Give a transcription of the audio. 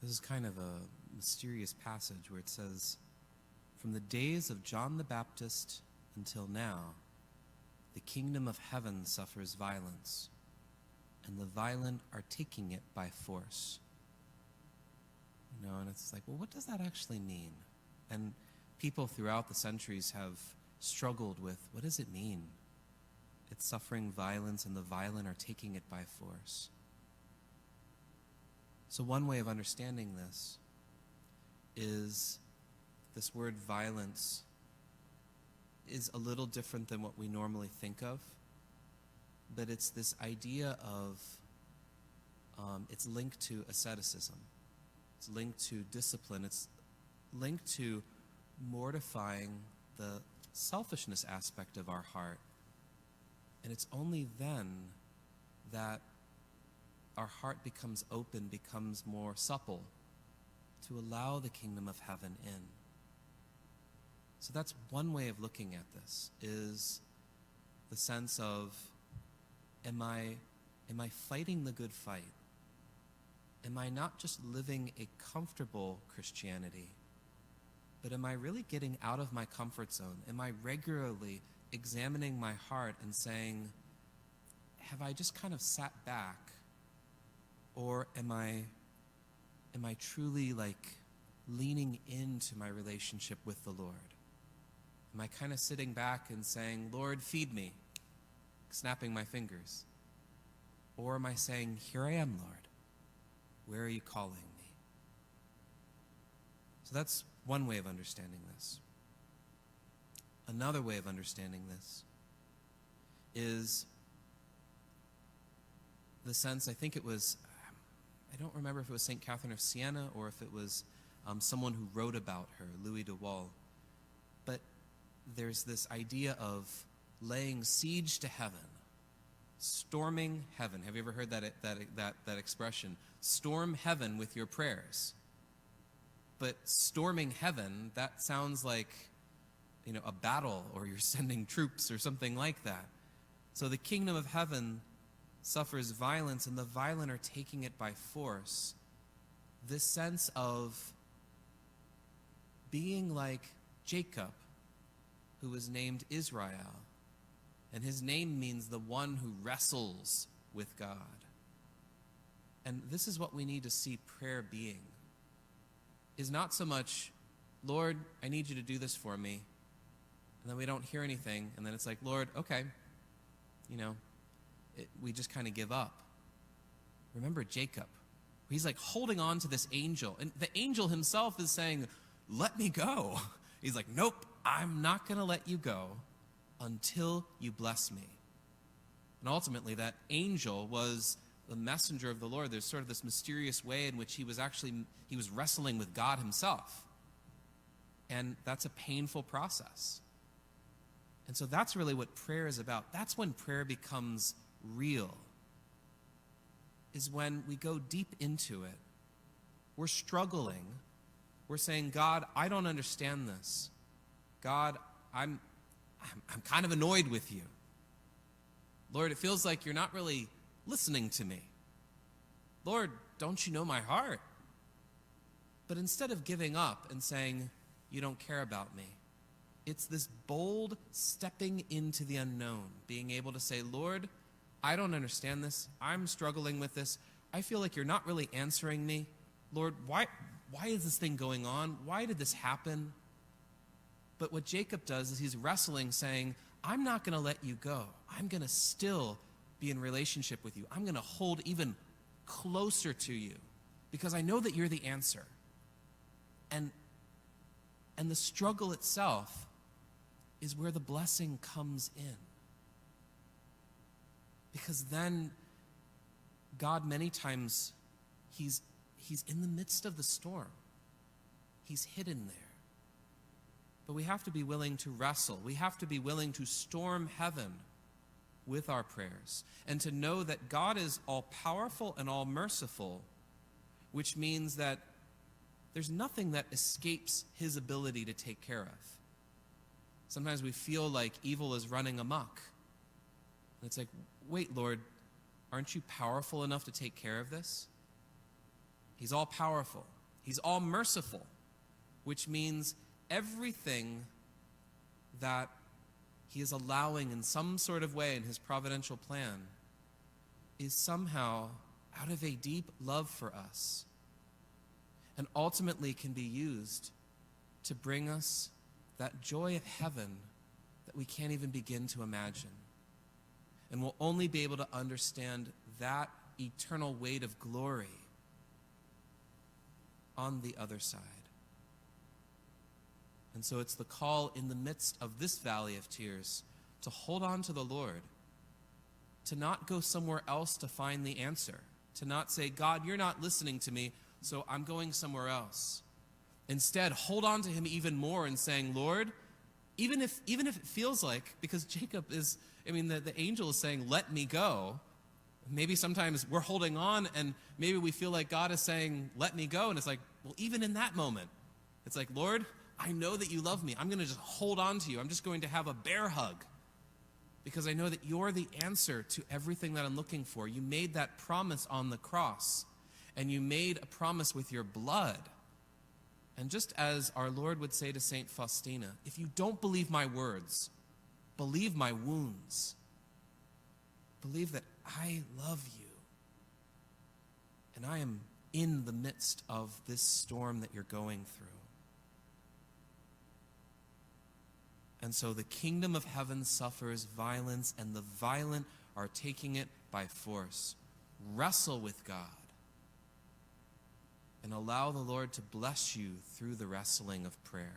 This is kind of a mysterious passage where it says, "From the days of John the Baptist until now, the kingdom of heaven suffers violence, and the violent are taking it by force." And it's like, well, what does that actually mean? And people throughout the centuries have struggled with, what does it mean? It's suffering violence, and the violent are taking it by force. So one way of understanding this is this word violence is a little different than what we normally think of, but it's this idea of, it's linked to asceticism. It's linked to discipline. It's linked to mortifying the selfishness aspect of our heart. And it's only then that our heart becomes open, becomes more supple to allow the kingdom of heaven in. So that's one way of looking at this, is the sense of, am I fighting the good fight? Am I not just living a comfortable Christianity, but am I really getting out of my comfort zone? Am I regularly examining my heart and saying, have I just kind of sat back? Or am I truly leaning into my relationship with the Lord? Am I kind of sitting back and saying, Lord, feed me, snapping my fingers? Or am I saying, here I am, Lord, where are you calling me? So that's one way of understanding this. Another way of understanding this is the sense, I think it was, I don't remember if it was St. Catherine of Siena or if it was someone who wrote about her, Louis de Wohl. But there's this idea of laying siege to heaven, storming heaven. Have you ever heard that expression? Storm heaven with your prayers. But storming heaven, that sounds like, a battle, or you're sending troops or something like that. So the kingdom of heaven suffers violence, and the violent are taking it by force. This sense of being like Jacob, who was named Israel, and his name means the one who wrestles with God. And this is what we need to see prayer being, is not so much, Lord, I need you to do this for me, and then we don't hear anything, and then it's like, Lord, okay, we just kind of give up. Remember Jacob. He's like holding on to this angel, and the angel himself is saying, let me go. He's like, nope, I'm not going to let you go until you bless me. And ultimately, that angel was the messenger of the Lord. There's sort of this mysterious way in which he was wrestling with God himself. And that's a painful process. And so that's really what prayer is about. That's when prayer becomes real, is when we go deep into it. We're struggling. We're saying, God, I don't understand this. God, I'm kind of annoyed with you. Lord, it feels like you're not really listening to me. Lord, don't you know my heart? But instead of giving up and saying, you don't care about me, it's this bold stepping into the unknown, being able to say, Lord, I don't understand this. I'm struggling with this. I feel like you're not really answering me. Lord, why is this thing going on? Why did this happen? But what Jacob does is he's wrestling, saying, I'm not going to let you go. I'm going to still be in relationship with you. I'm going to hold even closer to you because I know that you're the answer. And the struggle itself is where the blessing comes in. Because then God many times, he's in the midst of the storm. He's hidden there. But we have to be willing to wrestle. We have to be willing to storm heaven with our prayers and to know that God is all-powerful and all-merciful, which means that there's nothing that escapes his ability to take care of. Sometimes we feel like evil is running amok. And it's like, wait, Lord, aren't you powerful enough to take care of this? He's all powerful. He's all merciful, which means everything that he is allowing in some sort of way in his providential plan is somehow out of a deep love for us, and ultimately can be used to bring us that joy of heaven that we can't even begin to imagine. And we'll only be able to understand that eternal weight of glory on the other side. And so it's the call in the midst of this valley of tears to hold on to the Lord, to not go somewhere else to find the answer, to not say, God, you're not listening to me, so I'm going somewhere else. Instead, hold on to him even more and saying, Lord, even if it feels like, because Jacob is, the angel is saying, let me go. Maybe sometimes we're holding on and maybe we feel like God is saying, let me go. And it's like, well, even in that moment, it's like, Lord, I know that you love me. I'm going to just hold on to you. I'm just going to have a bear hug because I know that you're the answer to everything that I'm looking for. You made that promise on the cross, and you made a promise with your blood. And just as our Lord would say to St. Faustina, if you don't believe my words, believe my wounds. Believe that I love you. And I am in the midst of this storm that you're going through. And so the kingdom of heaven suffers violence, and the violent are taking it by force. Wrestle with God and allow the Lord to bless you through the wrestling of prayer.